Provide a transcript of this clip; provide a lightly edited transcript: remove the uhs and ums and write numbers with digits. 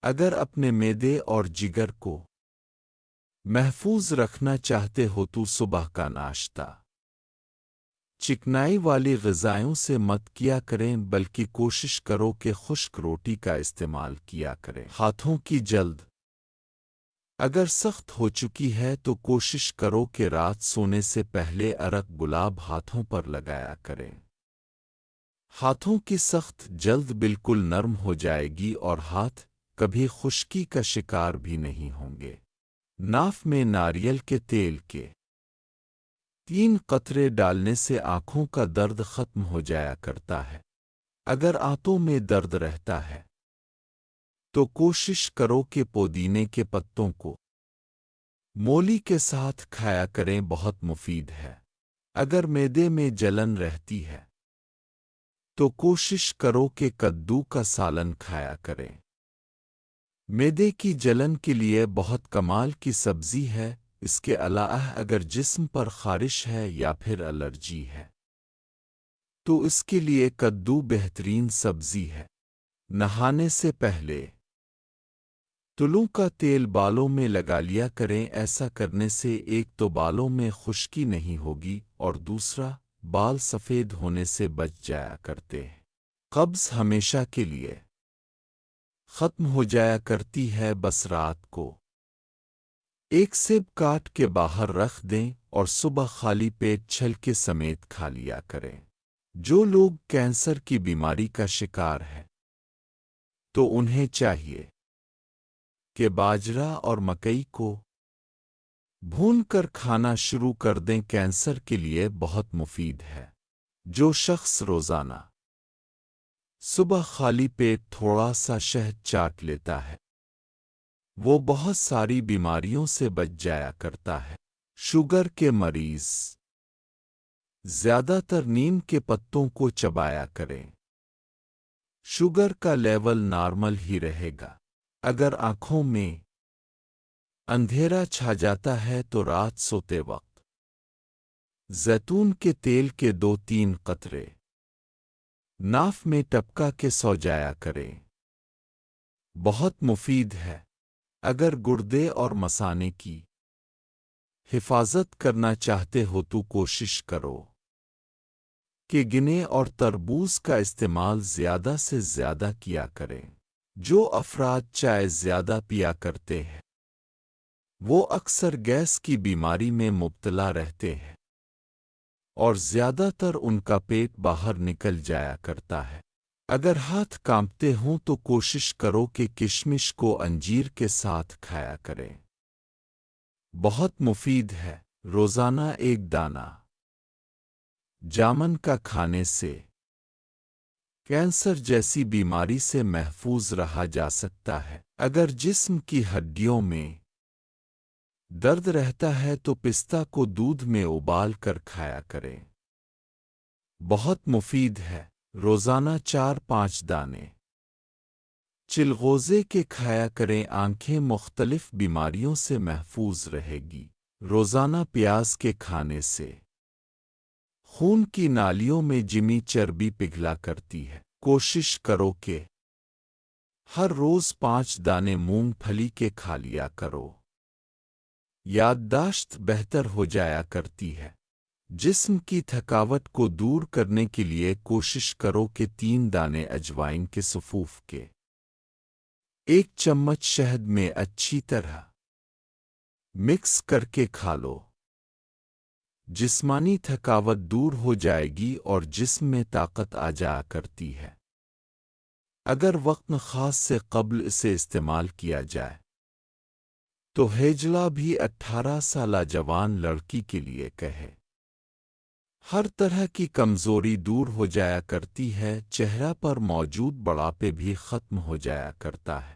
اگر اپنے معدے اور جگر کو محفوظ رکھنا چاہتے ہو تو صبح کا ناشتہ چکنائی والی غذائوں سے مت کیا کریں، بلکہ کوشش کرو کہ خشک روٹی کا استعمال کیا کریں۔ ہاتھوں کی جلد اگر سخت ہو چکی ہے تو کوشش کرو کہ رات سونے سے پہلے عرق گلاب ہاتھوں پر لگایا کریں۔ ہاتھوں کی سخت جلد بالکل نرم ہو جائے گی اور ہاتھ کبھی خشکی کا شکار بھی نہیں ہوں گے۔ ناف میں ناریل کے تیل کے 3 قطرے ڈالنے سے آنکھوں کا درد ختم ہو جایا کرتا ہے۔ اگر آنتوں میں درد رہتا ہے تو کوشش کرو کہ پودینے کے پتوں کو مولی کے ساتھ کھایا کریں، بہت مفید ہے۔ اگر معدے میں جلن رہتی ہے تو کوشش کرو کہ کدو کا سالن کھایا کریں۔ معدے کی جلن کے لیے بہت کمال کی سبزی ہے۔ اس کے علاوہ اگر جسم پر خارش ہے یا پھر الرجی ہے تو اس کے لیے کدو بہترین سبزی ہے۔ نہانے سے پہلے تلوں کا تیل بالوں میں لگا لیا کریں، ایسا کرنے سے ایک تو بالوں میں خشکی نہیں ہوگی اور دوسرا بال سفید ہونے سے بچ جایا کرتے ہیں۔ قبض ہمیشہ کے لیے ختم ہو جایا کرتی ہے، بس رات کو ایک سیب کاٹ کے باہر رکھ دیں اور صبح خالی پیٹ چھلکے سمیت کھا لیا کریں۔ جو لوگ کینسر کی بیماری کا شکار ہے تو انہیں چاہیے کہ باجرہ اور مکئی کو بھون کر کھانا شروع کر دیں، کینسر کے لیے بہت مفید ہے۔ جو شخص روزانہ صبح خالی پیٹ تھوڑا سا شہد چاٹ لیتا ہے وہ بہت ساری بیماریوں سے بچ جایا کرتا ہے۔ شوگر کے مریض زیادہ تر نیم کے پتوں کو چبایا کریں، شوگر کا لیول نارمل ہی رہے گا۔ اگر آنکھوں میں اندھیرا چھا جاتا ہے تو رات سوتے وقت زیتون کے تیل کے 2-3 قطرے ناف میں ٹپکا کے سو جایا کریں، بہت مفید ہے۔ اگر گردے اور مثانے کی حفاظت کرنا چاہتے ہو تو کوشش کرو کہ گنے اور تربوز کا استعمال زیادہ سے زیادہ کیا کریں۔ جو افراد چائے زیادہ پیا کرتے ہیں وہ اکثر گیس کی بیماری میں مبتلا رہتے ہیں اور زیادہ تر ان کا پیٹ باہر نکل جایا کرتا ہے۔ اگر ہاتھ کانپتے ہوں تو کوشش کرو کہ کشمش کو انجیر کے ساتھ کھایا کریں، بہت مفید ہے۔ روزانہ ایک دانہ جامن کا کھانے سے کینسر جیسی بیماری سے محفوظ رہا جا سکتا ہے۔ اگر جسم کی ہڈیوں میں درد رہتا ہے تو پستہ کو دودھ میں ابال کر کھایا کریں، بہت مفید ہے۔ روزانہ 4-5 دانے چلغوزے کے کھایا کریں، آنکھیں مختلف بیماریوں سے محفوظ رہے گی۔ روزانہ پیاز کے کھانے سے خون کی نالیوں میں جمی چربی پگھلا کرتی ہے۔ کوشش کرو کہ ہر روز 5 دانے مونگ پھلی کے کھا لیا کرو، یادداشت بہتر ہو جایا کرتی ہے۔ جسم کی تھکاوٹ کو دور کرنے کے لیے کوشش کرو کہ 3 دانے اجوائن کے صفوف کے 1 چمچ شہد میں اچھی طرح مکس کر کے کھا لو، جسمانی تھکاوٹ دور ہو جائے گی اور جسم میں طاقت آ جایا کرتی ہے۔ اگر وقت خاص سے قبل اسے استعمال کیا جائے تو ہیجلہ بھی 18 سالہ جوان لڑکی کے لیے کہے۔ ہر طرح کی کمزوری دور ہو جایا کرتی ہے، چہرہ پر موجود بڑھاپے بھی ختم ہو جایا کرتا ہے۔